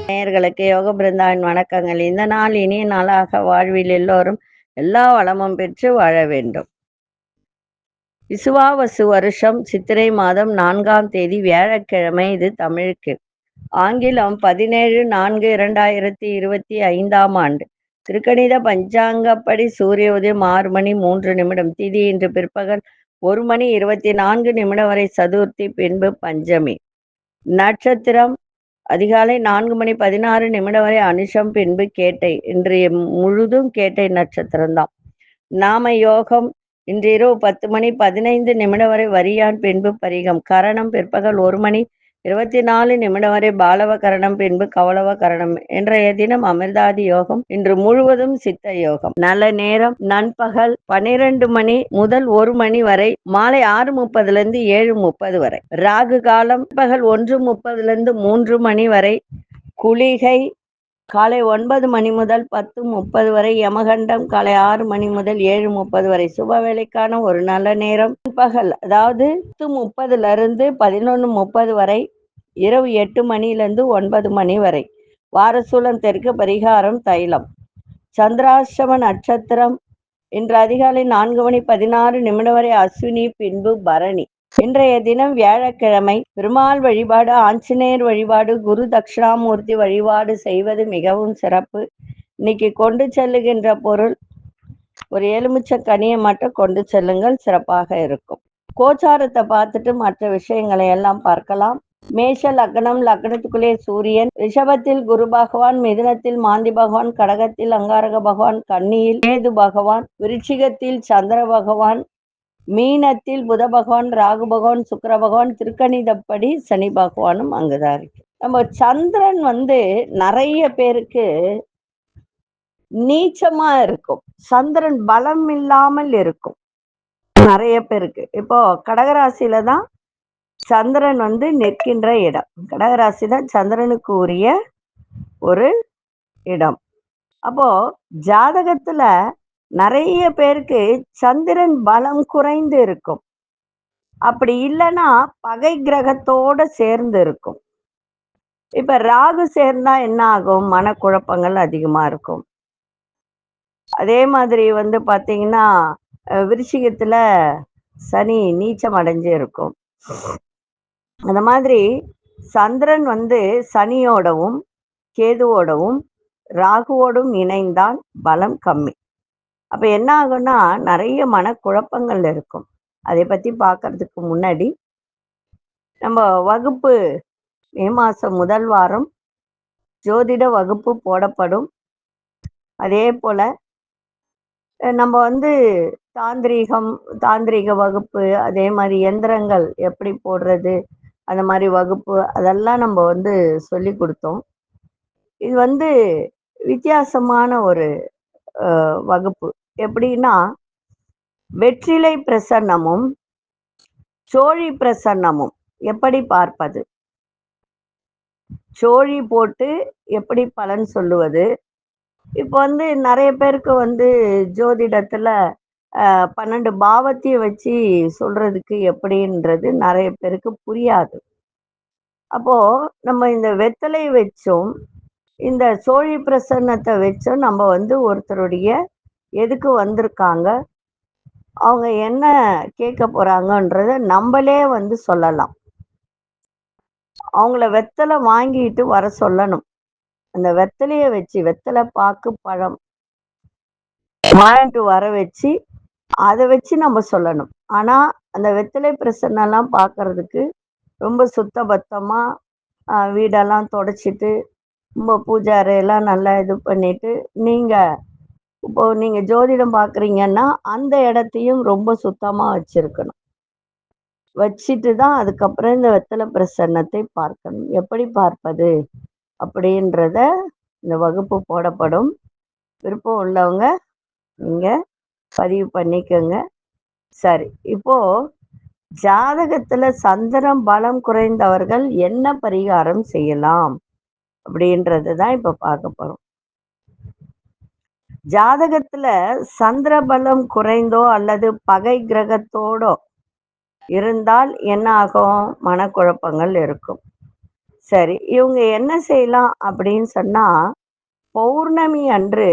நேயர்களுக்கு யோக பிருந்தாவின் வணக்கங்கள். இந்த நாள் இனிய நாளாக வாழ்வில் எல்லோரும் எல்லா வளமும் பெற்று வாழ வேண்டும். விசுவாவசு வருஷம் சித்திரை மாதம் 4ஆம் தேதி வியாழக்கிழமை. இது தமிழுக்கு. ஆங்கிலம் 17/4/2025ஆம் ஆண்டு. திருக்கணித பஞ்சாங்கப்படி சூரிய உதயம் 6 மணி 3 நிமிடம். திதி இன்று பிற்பகல் 1 மணி 24 நிமிடம் வரை சதுர்த்தி, பின்பு பஞ்சமி. நட்சத்திரம் அதிகாலை 4 மணி 16 நிமிடம் வரை அனுஷம், பின்பு கேட்டை. இன்றைய முழுதும் கேட்டை நட்சத்திரம்தான். நாம யோகம் இன்று இரவு 10 மணி 15 நிமிடம் வரை வரியான், பின்பு பரிகம். கரணம் பிற்பகல் 1 மணி 24 நிமிடம் வரை பாலவ கரணம், பின்பு கௌளவ கரணம். இன்றைய தினம் அமிர்தாதி யோகம். இன்று முழுவதும் சித்த யோகம். நல்ல நேரம் நண்பகல் 12 மணி முதல் 1 மணி வரை, மாலை 6:30 7:30 வரை. ராகு காலம் பகல் 1:30 3 மணி வரை. குளிகை காலை 9 மணி முதல் 10:30 வரை. யமகண்டம் காலை 6 மணி முதல் 7:30 வரை. சுப வேலைக்கான ஒரு நல்ல நேரம் பகல், அதாவது 10:30 11:30 வரை. இரவு 8 மணியிலிருந்து 9 மணி வரை. வாரசூலம் தெற்கு. பரிகாரம் தைலம். சந்திராஷ்டம நட்சத்திரம் இன்று அதிகாலை 4 மணி 16 நிமிடம் வரை அஸ்வினி, பின்பு பரணி. இன்றைய தினம் வியாழக்கிழமை. பெருமாள் வழிபாடு, ஆஞ்சநேயர் வழிபாடு, குரு தட்சிணாமூர்த்தி வழிபாடு செய்வது மிகவும் சிறப்பு. இன்னைக்கு கொண்டு செல்லுகின்ற பொருள் ஒரு எலுமிச்சை கனியை மட்டும் கொண்டு செல்லுங்கள், சிறப்பாக இருக்கும். கோச்சாரத்தை பார்த்துட்டு மற்ற விஷயங்களை எல்லாம் பார்க்கலாம். மேஷ லக்னம், லக்னத்துக்குள்ளே சூரியன். ரிஷபத்தில் குரு பகவான், மிதுனத்தில் மாந்தி பகவான், கடகத்தில் அங்காரக பகவான், கன்னியில் கேது பகவான், விருச்சிகத்தில் சந்திர பகவான், மீனத்தில் புத பகவான், ராகு பகவான், சுக்கிர பகவான், திருக்கணிதப்படி சனி பகவானும் அங்குதான் இருக்கு. நம்ம சந்திரன் நிறைய பேருக்கு நீச்சமா இருக்கும். சந்திரன் பலம் இல்லாமல் இருக்கும் நிறைய பேருக்கு. இப்போ கடகராசியில தான் சந்திரன் நிற்கின்ற இடம். கடகராசி தான் சந்திரனுக்கு உரிய ஒரு இடம். அப்போ ஜாதகத்துல நிறைய பேருக்கு சந்திரன் பலம் குறைந்து இருக்கும். அப்படி இல்லைன்னா பகை கிரகத்தோட சேர்ந்து இருக்கும். இப்ப ராகு சேர்ந்தா என்ன ஆகும்? மனக்குழப்பங்கள் அதிகமா இருக்கும். அதே மாதிரி பாத்தீங்கன்னா விருச்சிகத்துல சனி நீச்சம் அடைஞ்சு இருக்கும். அந்த மாதிரி சந்திரன் சனியோடவும் கேதுவோடவும் ராகுவோடும் இணைந்தால் பலம் கம்மி. அப்ப என்ன ஆகும்னா நிறைய மனக்குழப்பங்கள் இருக்கும். அதை பத்தி பார்க்கறதுக்கு முன்னாடி நம்ம வகுப்பு மே மாசம் முதல் வாரம் ஜோதிட வகுப்பு போடப்படும். அதே போல நம்ம தாந்திரிக வகுப்பு, அதே மாதிரி எந்திரங்கள் எப்படி போடுறது, அந்த மாதிரி வகுப்பு, அதெல்லாம் நம்ம சொல்லி கொடுத்தோம். இது வித்தியாசமான ஒரு வகுப்பு. எப்படின்னா வெற்றிலை பிரசன்னமும் சோழி பிரசன்னமும் எப்படி பார்ப்பது, சோழி போட்டு எப்படி பலன் சொல்லுவது. இப்போ நிறைய பேருக்கு ஜோதிடத்துல 12 பாவத்தையும் வச்சு சொல்றதுக்கு எப்படின்றது நிறைய பேருக்கு புரியாது. அப்போ நம்ம இந்த வெத்தலை வச்சும் இந்த சோழி பிரசன்னத்தை வச்சும் நம்ம ஒருத்தருடைய எதுக்கு வந்திருக்காங்க, அவங்க என்ன கேட்க போறாங்கன்றத நம்மளே சொல்லலாம். அவங்கள வெத்தலை வாங்கிட்டு வர சொல்லணும். அந்த வெத்தலைய வச்சு, வெத்தலை பாக்கு பழம் வாங்கிட்டு வர வச்சு அதை வச்சு நம்ம சொல்லணும். ஆனா அந்த வெத்தலை பிரசன்னெல்லாம் பார்க்கறதுக்கு ரொம்ப சுத்தபத்தமா வீடெல்லாம் தொடச்சிட்டு ரொம்ப பூஜை அறையெல்லாம் நல்லா இது பண்ணிட்டு, இப்போ நீங்க ஜோதிடம் பார்க்குறீங்கன்னா அந்த இடத்தையும் ரொம்ப சுத்தமா வச்சிருக்கணும். வச்சுட்டு தான் அதுக்கப்புறம் இந்த வெத்தலை பிரசன்னத்தை பார்க்கணும். எப்படி பார்ப்பது அப்படின்றத இந்த வகுப்பு போடப்படும். விருப்பம் உள்ளவங்க நீங்க பதிவு பண்ணிக்கோங்க. சரி, இப்போ ஜாதகத்துல சந்திரன் பலம் குறைந்தவர்கள் என்ன பரிகாரம் செய்யலாம் அப்படின்றது தான் இப்ப பார்க்க போறோம். ஜாதகத்துல சந்திர பலம் குறைந்தோ அல்லது பகை கிரகத்தோடோ இருந்தால் என்ன ஆகும்? மனக்குழப்பங்கள் இருக்கும். சரி, இவங்க என்ன செய்யலாம் அப்படின்னு சொன்னா, பௌர்ணமி அன்று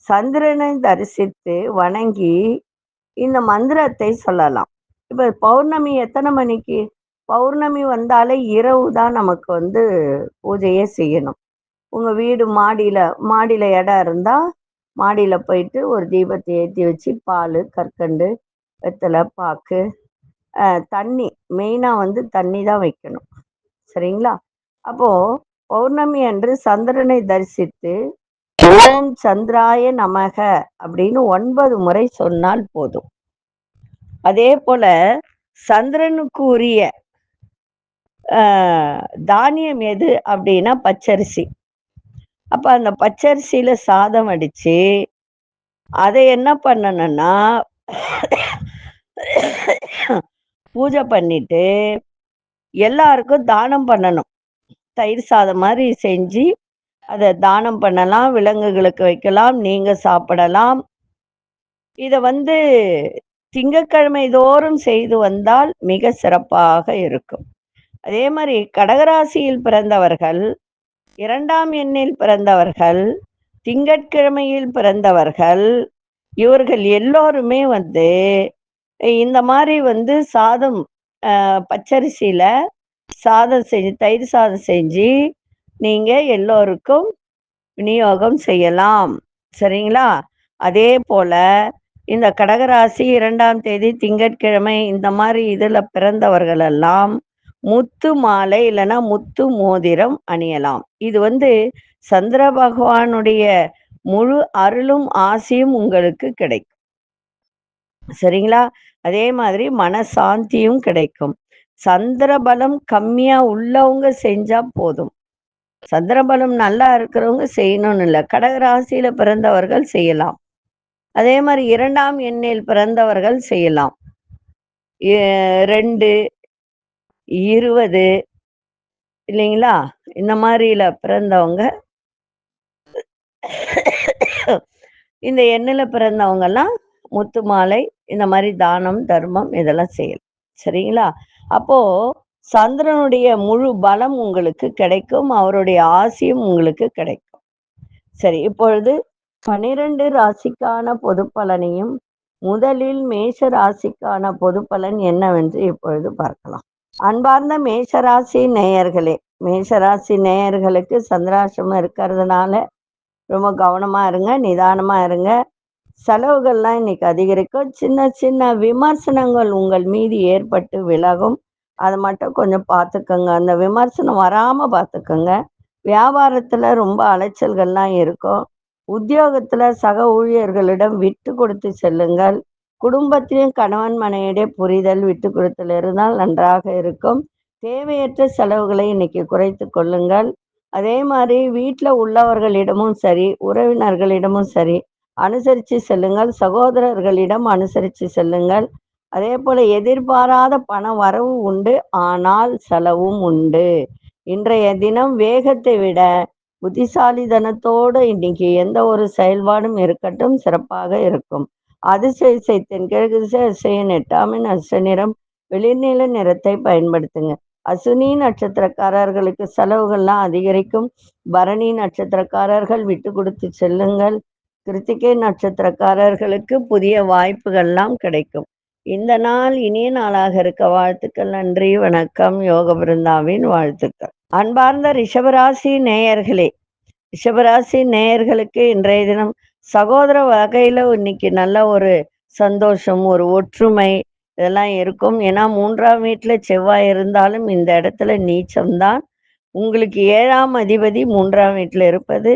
சந்திரனை தரிசித்து வணங்கி இந்த மந்திரத்தை சொல்லலாம். இப்ப பௌர்ணமி எத்தனை மணிக்கு? பௌர்ணமி வந்தாலே இரவு தான் நமக்கு பூஜையே செய்யணும். உங்க வீடு மாடியில மாடியில இடம் இருந்தா மாடியில போயிட்டு ஒரு தீபத்தை ஏற்றி வச்சு பால், கற்கண்டு, வெத்தலை, பாக்கு, தண்ணி, மெயினா தண்ணி தான் வைக்கணும். சரிங்களா? அப்போ பௌர்ணமி அன்று சந்திரனை தரிசித்து ஓம் சந்திராய நமக அப்படின்னு 9 முறை சொன்னால் போதும். அதே போல சந்திரனுக்கு உரிய தானியம் எது அப்படின்னா பச்சரிசி. அப்ப அந்த பச்சரிசியில சாதம் அடிச்சு அதை என்ன பண்ணணும்னா பூஜை பண்ணிட்டு எல்லாருக்கும் தானம் பண்ணணும். தயிர் சாதம் மாதிரி செஞ்சு அதை தானம் பண்ணலாம், விலங்குகளுக்கு வைக்கலாம், நீங்க சாப்பிடலாம். இத திங்கட்கிழமை தோறும் செய்து வந்தால் மிக சிறப்பாக இருக்கும். அதே மாதிரி கடகராசியில் பிறந்தவர்கள், 2ஆம் எண்ணில் பிறந்தவர்கள், திங்கட்கிழமையில் பிறந்தவர்கள், இவர்கள் எல்லோருமே இந்த மாதிரி சாதம், பச்சரிசியில சாதம் செஞ்சு, தயிர் சாதம் செஞ்சு நீங்க எல்லோருக்கும் விநியோகம் செய்யலாம். சரிங்களா? அதே போல இந்த கடகராசி 2ஆம் தேதி திங்கட்கிழமை இந்த மாதிரி இதுல பிறந்தவர்கள் எல்லாம் முத்து மாலை இல்லைன்னா முத்து மோதிரம் அணியலாம். இது சந்திர பகவானுடைய முழு அருளும் ஆசியும் உங்களுக்கு கிடைக்கும். சரிங்களா? அதே மாதிரி மனசாந்தியும் கிடைக்கும். சந்திரபலம் கம்மியா உள்ளவங்க செஞ்சா போதும். சந்திரபலம் நல்லா இருக்கிறவங்க செய்யணும்னு இல்லை. கடகராசியில பிறந்தவர்கள் செய்யலாம். அதே மாதிரி 2ஆம் எண்ணில் பிறந்தவர்கள் செய்யலாம். 2, 20 இல்லைங்களா? இந்த மாதிரில பிறந்தவங்க, இந்த எண்ணில் பிறந்தவங்க எல்லாம் முத்து மாலை, இந்த மாதிரி தானம், தர்மம் இதெல்லாம் செய்யலாம். சரிங்களா? அப்போ சந்திரனுடைய முழு பலம் உங்களுக்கு கிடைக்கும், அவருடைய ஆசியும் உங்களுக்கு கிடைக்கும். சரி, இப்பொழுது 12 ராசிக்கான பொது பலனையும் முதலில் மேஷ ராசிக்கான பொது பலன் என்னவென்று இப்பொழுது பார்க்கலாம். அன்பார்ந்த மேஷராசி நேயர்களே, மேஷராசி நேயர்களுக்கு சந்திராசிரமம் இருக்கிறதுனால ரொம்ப கவனமா இருங்க, நிதானமா இருங்க. செலவுகள்லாம் இன்னைக்கு அதிகரிக்கும். சின்ன சின்ன விமர்சனங்கள் உங்கள் மீது ஏற்பட்டு விலகும். அதை மட்டும் கொஞ்சம் பார்த்துக்கோங்க. அந்த விமர்சனம் வராம பார்த்துக்கோங்க. வியாபாரத்துல ரொம்ப அலைச்சல்கள்லாம் இருக்கும். உத்தியோகத்துல சக ஊழியர்களிடம் விட்டு கொடுத்து செல்லுங்கள். குடும்பத்திலும் கணவன் மனைவியிடையே புரிதல், விட்டு கொடுத்தல் இருந்தால் நன்றாக இருக்கும். தேவையற்ற செலவுகளை இன்னைக்கு குறைத்து கொள்ளுங்கள். அதே மாதிரி வீட்டில் உள்ளவர்களிடமும் சரி, உறவினர்களிடமும் சரி அனுசரித்து செல்லுங்கள். சகோதரர்களிடம் அனுசரித்து செல்லுங்கள். அதே போல எதிர்பாராத பண வரவு உண்டு, ஆனால் செலவும் உண்டு. இன்றைய தினம் வேகத்தை விட புத்திசாலித்தனத்தோடு இன்னைக்கு எந்த ஒரு செயல்பாடும் இருக்கட்டும், சிறப்பாக இருக்கும். அதிசய தென்கிழக்கு திசை அதிசயம் 8ஆம் எண் அசு நிறம் வெளிர்நீல நிறத்தை பயன்படுத்துங்க. அசுனி நட்சத்திரக்காரர்களுக்கு செலவுகள்லாம் அதிகரிக்கும். பரணி நட்சத்திரக்காரர்கள் விட்டு கொடுத்து செல்லுங்கள். கிருத்திகை நட்சத்திரக்காரர்களுக்கு புதிய வாய்ப்புகள்லாம் கிடைக்கும். இந்த நாள் இனிய நாளாக இருக்க வாழ்த்துக்கள். நன்றி, வணக்கம். யோக பிருந்தாவின் வாழ்த்துக்கள். அன்பார்ந்த ரிஷபராசி நேயர்களே, ரிஷபராசி நேயர்களுக்கு இன்றைய தினம் சகோதர வகையில இன்னைக்கு நல்ல ஒரு சந்தோஷம், ஒரு ஒற்றுமை இதெல்லாம் இருக்கும். ஏன்னா 3ஆம் வீட்டுல செவ்வாய் இருந்தாலும் இந்த இடத்துல நீச்சம்தான். உங்களுக்கு 7ஆம் அதிபதி 3ஆம் வீட்டுல இருப்பது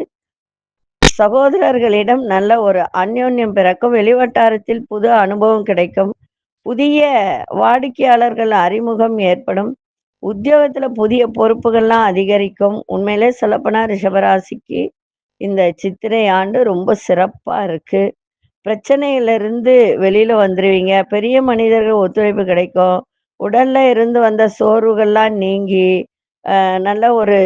சகோதரர்களிடம் நல்ல ஒரு அந்யோன்யம் பிறக்கும். வெளிவட்டாரத்தில் புது அனுபவம் கிடைக்கும். புதிய வாடிக்கையாளர்கள் அறிமுகம் ஏற்படும். உத்தியோகத்துல புதிய பொறுப்புகள்லாம் அதிகரிக்கும். உண்மையிலே சொல்லப்போனா ரிஷபராசிக்கு இந்த சித்திரை ஆண்டு ரொம்ப சிறப்பா இருக்கு. பிரச்சனையிலிருந்து வெளியில வந்துருவீங்க. பெரிய மனிதர்கள் ஒத்துழைப்பு கிடைக்கும். உடல்ல இருந்து வந்த சோர்வுகள்லாம் நீங்கி நல்ல ஒரு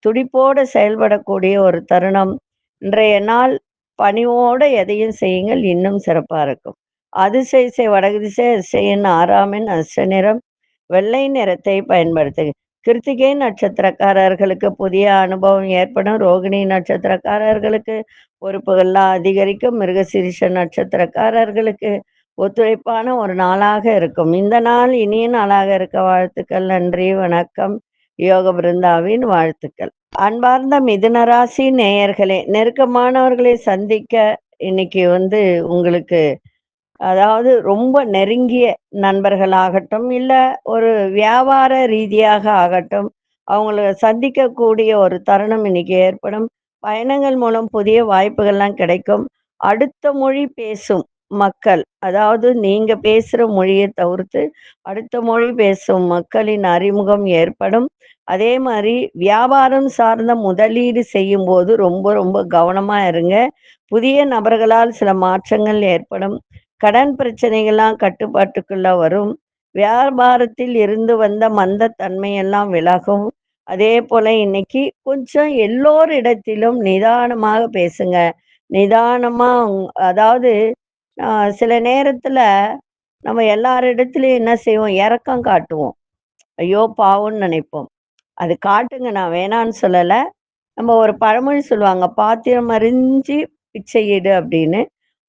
துடிப்போடு செயல்படக்கூடிய ஒரு தருணம். இன்றைய நாள் பணிவோடு எதையும் செய்யுங்கள், இன்னும் சிறப்பா இருக்கும். அதிசய வடக்கு திசை அதிசயன் 6ஆம் எண் அஷ்ட நிறம் வெள்ளை நிறத்தை பயன்படுத்துங்க. கிருத்திகை நட்சத்திரக்காரர்களுக்கு புதிய அனுபவம் ஏற்படும். ரோகிணி நட்சத்திரக்காரர்களுக்கு பொறுப்புகள்லாம் அதிகரிக்கும். மிருகசீரிஷ நட்சத்திரக்காரர்களுக்கு ஒத்துழைப்பான ஒரு நாளாக இருக்கும். இந்த நாள் இனிய நாளாக இருக்க வாழ்த்துக்கள். நன்றி, வணக்கம். யோக பிருந்தாவின் வாழ்த்துக்கள். அன்பார்ந்த மிதுன ராசி நேயர்களே, நெருக்கமானவர்களை சந்திக்க இன்னைக்கு உங்களுக்கு அதாவது ரொம்ப நெருங்கிய நண்பர்களாகட்டும், இல்ல ஒரு வியாபார ரீதியாக ஆகட்டும், அவங்கள சந்திக்கக்கூடிய ஒரு தருணம் இன்னைக்கு ஏற்படும். பயணங்கள் மூலம் புதிய வாய்ப்புகள்லாம் கிடைக்கும். அடுத்த மொழி பேசும் மக்கள், அதாவது நீங்க பேசுற மொழியை தவிர்த்து அடுத்த மொழி பேசும் மக்களின் அறிமுகம் ஏற்படும். அதே மாதிரி வியாபாரம் சார்ந்த முதலீடு செய்யும்போது ரொம்ப ரொம்ப கவனமா இருங்க. புதிய நபர்களால் சில மாற்றங்கள் ஏற்படும். கடன் பிரச்சனைகள்லாம் கட்டுப்பாட்டுக்குள்ள வரும். வியாபாரத்தில் இருந்து வந்த மந்தத்தன்மையெல்லாம் விலகும். அதே போல இன்னைக்கு கொஞ்சம் எல்லோரிடத்திலும் நிதானமாக பேசுங்க. நிதானமா அதாவது சில நேரத்துல நம்ம எல்லாரிடத்துலயும் என்ன செய்வோம்? இரக்கம் காட்டுவோம். ஐயோ பாவம்னு நினைப்போம். அது காட்டுங்க, நான் வேணான்னு சொல்லல. நம்ம ஒரு பழமொழி சொல்லுவாங்க, "பாத்திரம் அறிஞ்சு பிச்சையிடு" அப்படின்னு.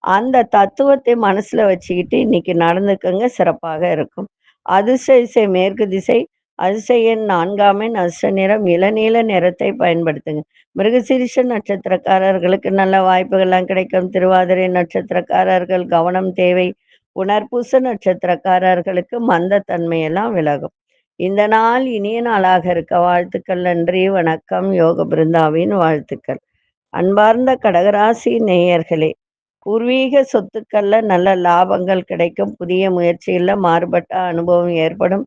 அந்த தத்துவத்தை மனசுல வச்சுக்கிட்டு இன்னைக்கு நடந்துக்கங்க, சிறப்பாக இருக்கும். அதிர்ஷ்ட திசை மேற்கு திசை. அதிர்ஷ்ட எண் 4ஆம் எண் அதிர்ஷ்ட நிறம் இளநீல நிறத்தை பயன்படுத்துங்க. மிருகசீரிஷ நட்சத்திரக்காரர்களுக்கு நல்ல வாய்ப்புகள்லாம் கிடைக்கும். திருவாதிரை நட்சத்திரக்காரர்கள் கவனம் தேவை. புனர்பூச நட்சத்திரக்காரர்களுக்கு மந்தத்தன்மையெல்லாம் விலகும். இந்த நாள் இனிய நாளாக இருக்க வாழ்த்துக்கள். நன்றி, வணக்கம். யோக பிருந்தாவின் வாழ்த்துக்கள். அன்பார்ந்த கடகராசி நேயர்களே, பூர்வீக சொத்துக்கள்ல நல்ல லாபங்கள் கிடைக்கும். புதிய முயற்சிகள்ல மாறுபட்ட அனுபவம் ஏற்படும்.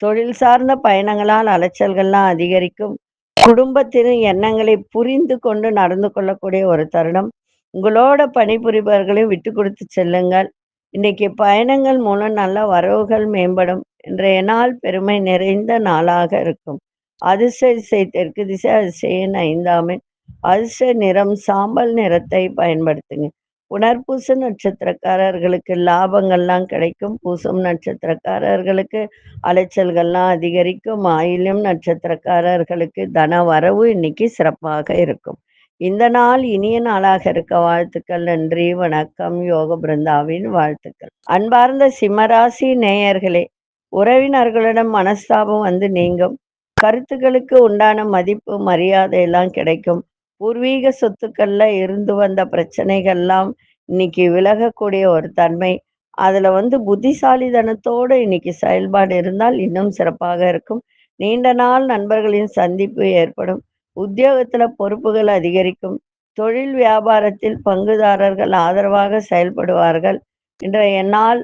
தொழில் சார்ந்த பயணங்களால் அலைச்சல்கள்லாம் அதிகரிக்கும். குடும்பத்தின் எண்ணங்களை புரிந்து கொண்டு நடந்து கொள்ளக்கூடிய ஒரு தருணம். உங்களோட பணிபுரிபவர்களை விட்டு கொடுத்து செல்லுங்கள். இன்னைக்கு பயணங்கள் மூலம் நல்ல வரவுகள் மேம்படும். இன்றைய நாள் பெருமை நிறைந்த நாளாக இருக்கும். அதிர்ஷ்ட திசை தெற்கு திசை. அதிர்ஷ்ட எண் 5ஆம் எண். அதிர்ஷ்ட நிறம் சாம்பல் நிறத்தை பயன்படுத்துங்க. புனர்பூச நட்சத்திரக்காரர்களுக்கு லாபங்கள்லாம் கிடைக்கும். பூசம் நட்சத்திரக்காரர்களுக்கு அலைச்சல்கள்லாம் அதிகரிக்கும். ஆயில்யம் நட்சத்திரக்காரர்களுக்கு தன வரவு இன்னைக்கு சிறப்பாக இருக்கும். இந்த நாள் இனிய நாளாக இருக்க வாழ்த்துக்கள். நன்றி, வணக்கம். யோக பிருந்தாவின் வாழ்த்துக்கள். அன்பார்ந்த சிம்மராசி நேயர்களே, உறவினர்களிடம் மனஸ்தாபம் நீங்கும். கருத்துக்களுக்கு உண்டான மதிப்பு மரியாதை எல்லாம் கிடைக்கும். பூர்வீக சொத்துக்கள்ல இருந்து வந்த பிரச்சனைகள்லாம் இன்னைக்கு விலகக்கூடிய ஒரு தன்மை. அதுல புத்திசாலித்தனத்தோட இன்னைக்கு செயல்பாடு இருந்தால் இன்னும் சிறப்பாக இருக்கும். நீண்ட நாள் நண்பர்களின் சந்திப்பு ஏற்படும். உத்தியோகத்துல பொறுப்புகள் அதிகரிக்கும். தொழில் வியாபாரத்தில் பங்குதாரர்கள் ஆதரவாக செயல்படுவார்கள். இன்றைய நாள்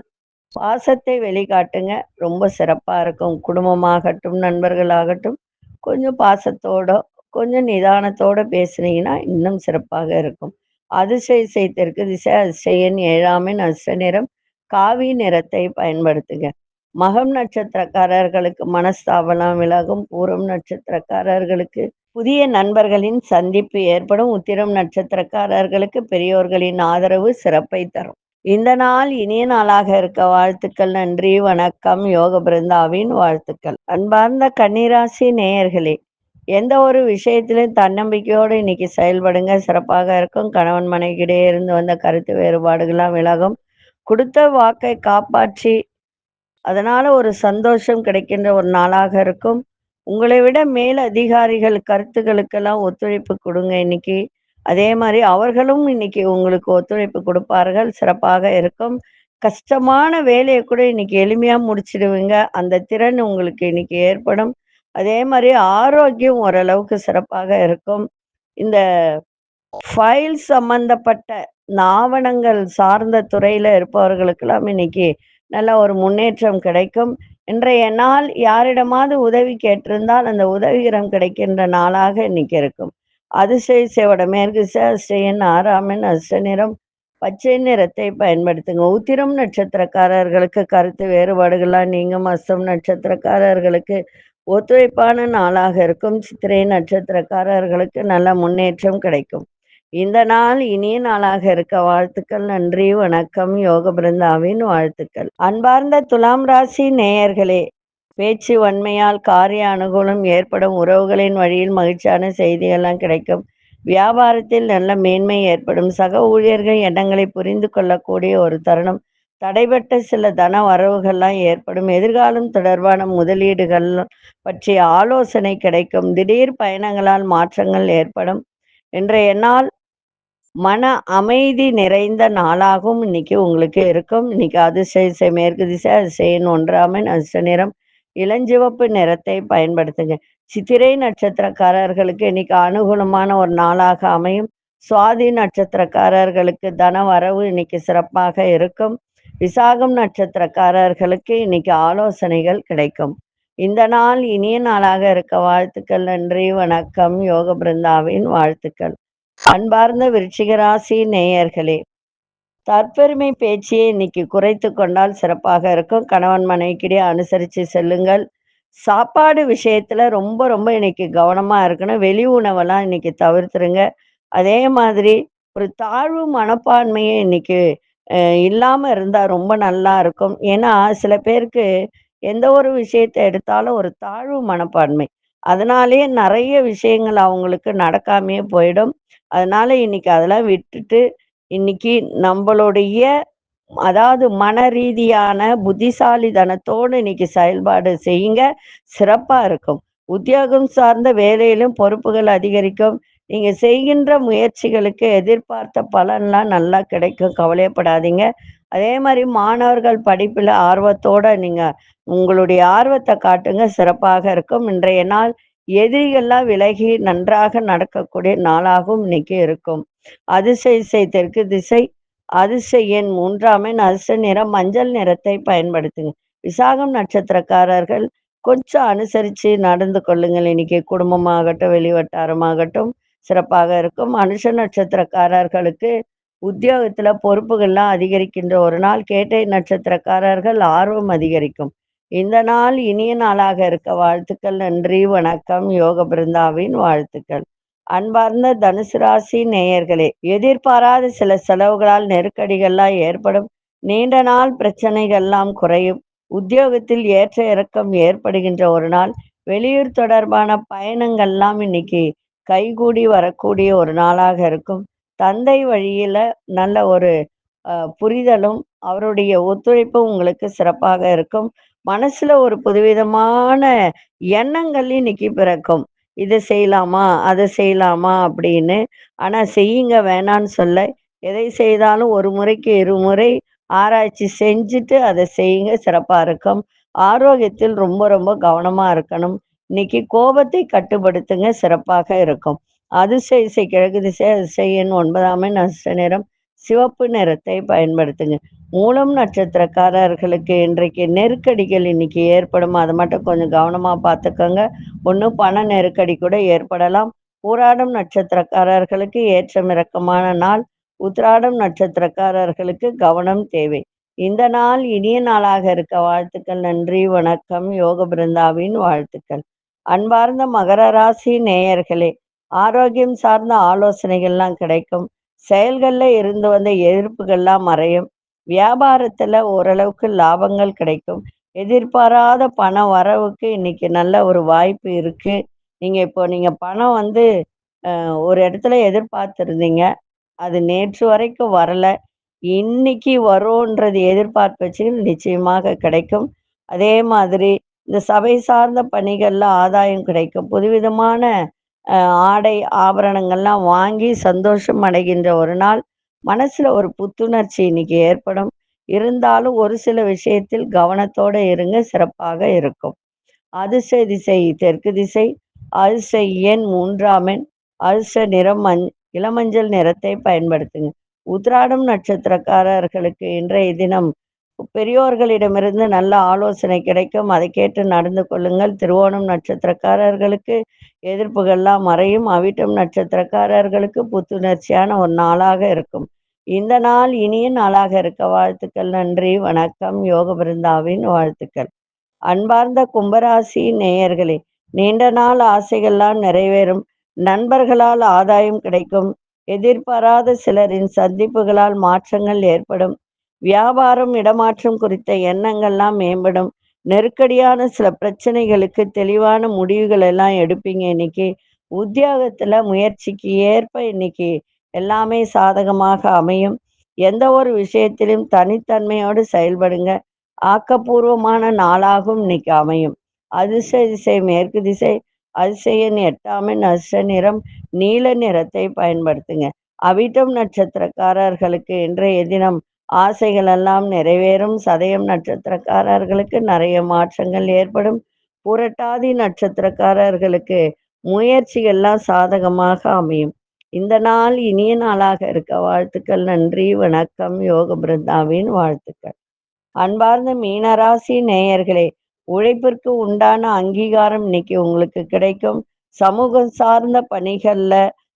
பாசத்தை வெளிக்காட்டுங்க, ரொம்ப சிறப்பா இருக்கும். குடும்பமாகட்டும், நண்பர்களாகட்டும், கொஞ்சம் பாசத்தோட கொஞ்சம் நிதானத்தோட பேசுனீங்கன்னா இன்னும் சிறப்பாக இருக்கும். அதிர்ஷ்ட திசை தெற்கு திசை. அதிர்ஷ்ட எண் 7ஆம் எண். அதிர்ஷ்ட நிறம் காவி நிறத்தை பயன்படுத்துங்க. மகம் நட்சத்திரக்காரர்களுக்கு மனஸ்தாபனம் விலகும். பூரம் நட்சத்திரக்காரர்களுக்கு புதிய நண்பர்களின் சந்திப்பு ஏற்படும். உத்திரம் நட்சத்திரக்காரர்களுக்கு பெரியோர்களின் ஆதரவு சிறப்பை தரும். இந்த நாள் இனிய நாளாக இருக்க வாழ்த்துக்கள். நன்றி, வணக்கம். யோக பிருந்தாவின் வாழ்த்துக்கள். அன்பார்ந்த கன்னிராசி நேயர்களே, எந்த ஒரு விஷயத்திலும் தன்னம்பிக்கையோடு இன்னைக்கு செயல்படுங்க, சிறப்பாக இருக்கும். கணவன் மனைவியிடையே இருந்து வந்த கருத்து வேறுபாடுகள்லாம் விலகும். கொடுத்த வாக்கை காப்பாற்றி அதனால ஒரு சந்தோஷம் கிடைக்கின்ற ஒரு நாளாக இருக்கும். உங்களை விட மேல் அதிகாரிகள் கருத்துக்களுக்கெல்லாம் ஒத்துழைப்பு கொடுங்க இன்னைக்கு. அதே மாதிரி அவர்களும் இன்னைக்கு உங்களுக்கு ஒத்துழைப்பு கொடுப்பார்கள், சிறப்பாக இருக்கும். கஷ்டமான வேலையை கூட இன்னைக்கு எளிமையா முடிச்சிடுவீங்க. அந்த திறன் உங்களுக்கு இன்னைக்கு ஏற்படும். அதே மாதிரி ஆரோக்கியம் ஓரளவுக்கு சிறப்பாக இருக்கும். இந்த ஃபைல் சம்பந்தப்பட்ட இந்த ஆவணங்கள் சார்ந்த துறையில இருப்பவர்களுக்கெல்லாம் இன்னைக்கு நல்ல ஒரு முன்னேற்றம் கிடைக்கும். இன்றைய நாள் யாரிடமாவது உதவி கேட்டிருந்தால் அந்த உதவிகரம் கிடைக்கின்ற நாளாக இன்னைக்கு இருக்கும். அதிசய வடமேற்கு திசை. அதிர்ஷ்ட எண் 6ஆம் எண். அதிர்ஷ்ட நிறம் பச்சை நிறத்தை பயன்படுத்துங்க. உத்திரம் நட்சத்திரக்காரர்களுக்கு கருத்து வேறுபாடுகள்லாம் நீங்கும். அஸ்தம் நட்சத்திரக்காரர்களுக்கு ஒத்துழைப்பான நாளாக இருக்கும். சித்திரை நட்சத்திரக்காரர்களுக்கு நல்ல முன்னேற்றம் கிடைக்கும். இந்த நாள் இனிய நாளாக இருக்க வாழ்த்துக்கள். நன்றி, வணக்கம். யோக பிருந்தாவின் வாழ்த்துக்கள். அன்பார்ந்த துலாம் ராசி நேயர்களே, பேச்சு வன்மையால் காரிய அனுகூலம் ஏற்படும். உறவுகளின் வழியில் மகிழ்ச்சியான செய்திகள்லாம் கிடைக்கும். வியாபாரத்தில் நல்ல மேன்மை ஏற்படும். சக ஊழியர்கள் எண்ணங்களை புரிந்து கொள்ளக்கூடிய ஒரு தருணம். தடைபட்ட சில தன வரவுகள்லாம் ஏற்படும். எதிர்காலம் தொடர்பான முதலீடுகள் பற்றிய ஆலோசனை கிடைக்கும். திடீர் பயணங்களால் மாற்றங்கள் ஏற்படும். இன்றைய நாள் மன அமைதி நிறைந்த நாளாகவும் இன்னைக்கு உங்களுக்கு இருக்கும். இன்னைக்கு அதிசய மேற்கு திசை அதிசயன் ஒன்றாமன் அதிர்ஷ்ட நிறம் இளஞ்சிவப்பு நிறத்தை பயன்படுத்துங்க. சித்திரை நட்சத்திரக்காரர்களுக்கு இன்னைக்கு அனுகூலமான ஒரு நாளாக அமையும். சுவாதி நட்சத்திரக்காரர்களுக்கு தன வரவு இன்னைக்கு சிறப்பாக இருக்கும். விசாகம் நட்சத்திரக்காரர்களுக்கு இன்னைக்கு ஆலோசனைகள் கிடைக்கும். இந்த நாள் இனிய நாளாக இருக்க வாழ்த்துக்கள். நன்றி, வணக்கம். யோக பிருந்தாவின் வாழ்த்துக்கள். அன்பார்ந்த விருச்சிக ராசி நேயர்களே, தற்பெருமை பேச்சியை இன்னைக்கு குறைத்து கொண்டால் சிறப்பாக இருக்கும். கணவன் மனைவிக்கிடையே அனுசரித்து செல்லுங்கள். சாப்பாடு விஷயத்துல ரொம்ப ரொம்ப இன்னைக்கு கவனமா இருக்கணும். வெளி உணவெல்லாம் இன்னைக்கு தவிர்த்துருங்க. அதே மாதிரி ஒரு தாழ்வு மனப்பான்மையை இன்னைக்கு இல்லாம இருந்தா ரொம்ப நல்லா இருக்கும். ஏன்னா சில பேருக்கு எந்த ஒரு விஷயத்தை எடுத்தாலும் ஒரு தாழ்வு மனப்பான்மை. அதனாலேயே நிறைய விஷயங்கள் அவங்களுக்கு நடக்காமையே போயிடும். அதனால இன்னைக்கு அதெல்லாம் விட்டுட்டு இன்னைக்கு நம்மளுடைய அதாவது மன ரீதியான புத்திசாலித்தனத்தோடு இன்னைக்கு செயல்பாடு செய்யுங்க. சிறப்பா இருக்கும். உத்தியோகம் சார்ந்த வேலையிலும் பொறுப்புகள் அதிகரிக்கும். நீங்க செய்கின்ற முயற்சிகளுக்கு எதிர்பார்த்த பலன்லாம் நல்லா கிடைக்கும். கவலையப்படாதீங்க. அதே மாதிரி மாணவர்கள் படிப்புல ஆர்வத்தோட நீங்க உங்களுடைய ஆர்வத்தை காட்டுங்க. சிறப்பாக இருக்கும். இன்றைய நாள் எதிரிகள்லாம் விலகி நன்றாக நடக்கக்கூடிய நாளாகவும் இன்னைக்கு இருக்கும். அதிசய தெற்கு திசை அதிர்ஷ்ட எண் 3ஆம் எண் அதிர்ஷ்ட நிறம் மஞ்சள் நிறத்தை பயன்படுத்துங்க. விசாகம் நட்சத்திரக்காரர்கள் கொஞ்சம் அனுசரித்து நடந்து கொள்ளுங்கள். இன்னைக்கு குடும்பமாகட்டும் வெளிவட்டாரமாகட்டும் சிறப்பாக இருக்கும். அனுஷ நட்சத்திரக்காரர்களுக்கு உத்தியோகத்துல பொறுப்புகள்லாம் அதிகரிக்கின்ற ஒரு நாள். கேட்டை நட்சத்திரக்காரர்கள் ஆர்வம் அதிகரிக்கும். இந்த நாள் இனிய நாளாக இருக்க வாழ்த்துக்கள். நன்றி, வணக்கம். யோக பிருந்தாவின் வாழ்த்துக்கள். அன்பார்ந்த தனுசு ராசி நேயர்களே, எதிர்பாராத சில செலவுகளால் நெருக்கடிகள்லாம் ஏற்படும். நீண்ட நாள் பிரச்சனைகள்லாம் குறையும். உத்தியோகத்தில் ஏற்ற இறக்கம் ஏற்படுகின்ற ஒரு நாள். வெளியூர் தொடர்பான பயணங்கள்லாம் இன்னைக்கு கைகூடி வரக்கூடிய ஒரு நாளாக இருக்கும். தந்தை வழியில நல்ல ஒரு புரிதலும் அவருடைய ஒத்துழைப்பும் உங்களுக்கு சிறப்பாக இருக்கும். மனசுல ஒரு புதுவிதமான எண்ணங்கள் இன்னைக்கு பிறக்கும். இதை செய்யலாமா அதை செய்யலாமா அப்படின்னு. ஆனா செய்யுங்க வேணான்னு சொல்ல. எதை செய்தாலும் ஒரு முறைக்கு இருமுறை ஆராய்ச்சி செஞ்சுட்டு அதை செய்யுங்க. சிறப்பா இருக்கும். ஆரோக்கியத்தில் ரொம்ப ரொம்ப கவனமா இருக்கணும். இன்னைக்கு கோபத்தை கட்டுப்படுத்துங்க. சிறப்பாக இருக்கும். அதிர்ஷ்ட இசை கிழக்கு திசை அதிர்ஷ்ட எண் 9ஆம் எண் அதிர்ஷ்ட நிறம் சிவப்பு நிறத்தை பயன்படுத்துங்க. மூலம் நட்சத்திரக்காரர்களுக்கு இன்றைக்கு நெருக்கடிகள் இன்னைக்கு ஏற்படும். அதை மட்டும் கொஞ்சம் கவனமா பார்த்துக்கோங்க. ஒன்று பண நெருக்கடி கூட ஏற்படலாம். பூராடம் நட்சத்திரக்காரர்களுக்கு ஏற்றம் இறக்கமான நாள். உத்திராடம் நட்சத்திரக்காரர்களுக்கு கவனம் தேவை. இந்த நாள் இனிய நாளாக இருக்க வாழ்த்துக்கள். நன்றி, வணக்கம். யோக பிருந்தாவின் வாழ்த்துக்கள். அன்பார்ந்த மகர ராசி நேயர்களே, ஆரோக்கியம் சார்ந்த ஆலோசனைகள்லாம் கிடைக்கும். செயல்கள்ல இருந்து வந்த எதிர்ப்புகள்லாம் மறையும். வியாபாரத்துல ஓரளவுக்கு லாபங்கள் கிடைக்கும். எதிர்பாராத பண வரவுக்கு இன்னைக்கு நல்ல ஒரு வாய்ப்பு இருக்கு. நீங்க பணம் வந்து ஒரு இடத்துல எதிர்பார்த்துருந்தீங்க. அது நேற்று வரைக்கும் வரல. இன்னைக்கு வரும்ன்றது எதிர்பார்ப்பு வச்சு நிச்சயமாக கிடைக்கும். அதே மாதிரி இந்த சபை சார்ந்த பணிகள்ல ஆதாயம் கிடைக்கும். புதுவிதமான ஆடை ஆபரணங்கள்லாம் வாங்கி சந்தோஷம் அடைகின்ற ஒரு நாள். மனசுல ஒரு புத்துணர்ச்சி இன்னைக்கு ஏற்படும். இருந்தாலும் ஒரு சில விஷயத்தில் கவனத்தோட இருங்க. சிறப்பாக இருக்கும். அதிர்ஷ்ட திசை தெற்கு திசை அதிர்ஷ்ட எண் 3ஆம் எண் அதிர்ஷ்ட நிறம் இளமஞ்சள் நிறத்தை பயன்படுத்துங்க. உத்திராடம் நட்சத்திரக்காரர்களுக்கு இன்றைய தினம் பெரியோர்களிடமிருந்து நல்ல ஆலோசனை கிடைக்கும். அதை கேட்டு நடந்து கொள்ளுங்கள். திருவோணம் நட்சத்திரக்காரர்களுக்கு எதிர்ப்புகள்லாம் மறையும். அவிட்டம் நட்சத்திரக்காரர்களுக்கு புத்துணர்ச்சியான ஒரு நாளாக இருக்கும். இந்த நாள் இனிய நாளாக இருக்க வாழ்த்துக்கள். நன்றி, வணக்கம். யோக பிருந்தாவின் வாழ்த்துக்கள். அன்பார்ந்த கும்பராசி நேயர்களே, நீண்ட நாள் ஆசைகள்லாம் நிறைவேறும். நண்பர்களால் ஆதாயம் கிடைக்கும். எதிர்பாராத சிலரின் சந்திப்புகளால் மாற்றங்கள் ஏற்படும். வியாபாரம் இடமாற்றம் குறித்த எண்ணங்கள்லாம் மேம்படும். நெருக்கடியான சில பிரச்சனைகளுக்கு தெளிவான முடிவுகள் எல்லாம் எடுப்பீங்க இன்னைக்கு. உத்தியோகத்துல முயற்சிக்கு ஏற்ப இன்னைக்கு எல்லாமே சாதகமாக அமையும். எந்த ஒரு விஷயத்திலும் தனித்தன்மையோடு செயல்படுங்க. ஆக்கப்பூர்வமான நாளாகவும் இன்னைக்கு அமையும். அதிர்ஷ்ட திசை மேற்கு திசை. அதிசய எண் 8 அதிர்ஷ்ட நிறம் நீல நிறத்தை பயன்படுத்துங்க. அவிட்டம் நட்சத்திரக்காரர்களுக்கு இன்றைய தினம் ஆசைகள் எல்லாம் நிறைவேறும். சதயம் நட்சத்திரக்காரர்களுக்கு நிறைய மாற்றங்கள் ஏற்படும். புரட்டாதி நட்சத்திரக்காரர்களுக்கு முயற்சிகள்லாம் சாதகமாக அமையும். இந்த நாள் இனிய நாளாக இருக்க வாழ்த்துக்கள். நன்றி, வணக்கம். யோக பிருந்தாவின் வாழ்த்துக்கள். அன்பார்ந்த மீனராசி நேயர்களே, உழைப்பிற்கு உண்டான அங்கீகாரம் இன்னைக்கு உங்களுக்கு கிடைக்கும். சமூகம் சார்ந்த பணிகள்ல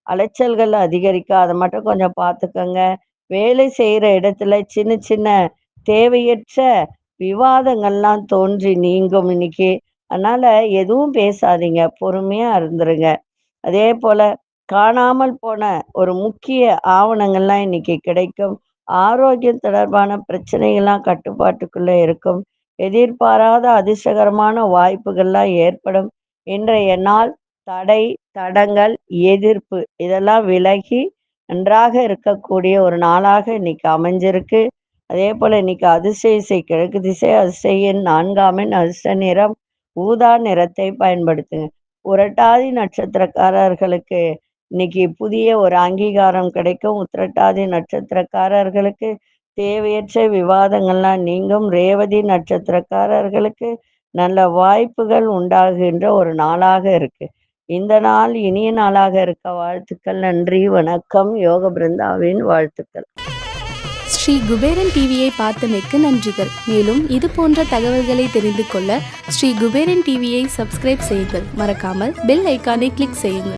அலைச்சல்கள் அதிகரிக்கும். அதை மட்டும் கொஞ்சம் பார்த்துக்கோங்க. வேலை செய்கிற இடத்துல சின்ன சின்ன தேவையற்ற விவாதங்கள்லாம் தோன்றி நீங்கும் இன்னைக்கு. அதனால எதுவும் பேசாதீங்க, பொறுமையா இருந்துருங்க. அதே போல காணாமல் போன ஒரு முக்கிய ஆவணங்கள்லாம் இன்னைக்கு கிடைக்கும். ஆரோக்கியம் தொடர்பான பிரச்சனைகள்லாம் கட்டுப்பாட்டுக்குள்ள இருக்கும். எதிர்பாராத அதிர்ஷ்டகரமான வாய்ப்புகள்லாம் ஏற்படும். இன்றைய நாள் தடை, தடங்கள், எதிர்ப்பு இதெல்லாம் விலகி நன்றாக இருக்கக்கூடிய ஒரு நாளாக இன்னைக்கு அமைஞ்சிருக்கு. அதே போல இன்னைக்கு அதிர்ஷ்ட திசை கிழக்கு திசை. அதிர்ஷ்ட எண் 4 அதிர்ஷ்ட நிறம் ஊதா நிறத்தை பயன்படுத்துங்க. புரட்டாதி நட்சத்திரக்காரர்களுக்கு இன்னைக்கு புதிய ஒரு அங்கீகாரம் கிடைக்கும். உத்திரட்டாதி நட்சத்திரக்காரர்களுக்கு தேவையற்ற விவாதங்கள்லாம் நீங்கும். ரேவதி நட்சத்திரக்காரர்களுக்கு நல்ல வாய்ப்புகள் உண்டாகுகின்ற ஒரு நாளாக இருக்கு. இந்த நாள் இனிய நாளாக இருக்க வாழ்த்துக்கள். நன்றி, வணக்கம். யோக பிருந்தாவின் வாழ்த்துக்கள். ஸ்ரீ குபேரன் டிவியை பார்த்தமைக்கு நன்றிகள். மேலும் இது போன்ற தகவல்களை தெரிந்து கொள்ள ஸ்ரீ குபேரன் டிவியை சப்ஸ்கிரைப் செய்யுங்கள். மறக்காமல் பெல் ஐக்கானை கிளிக் செய்யுங்கள்.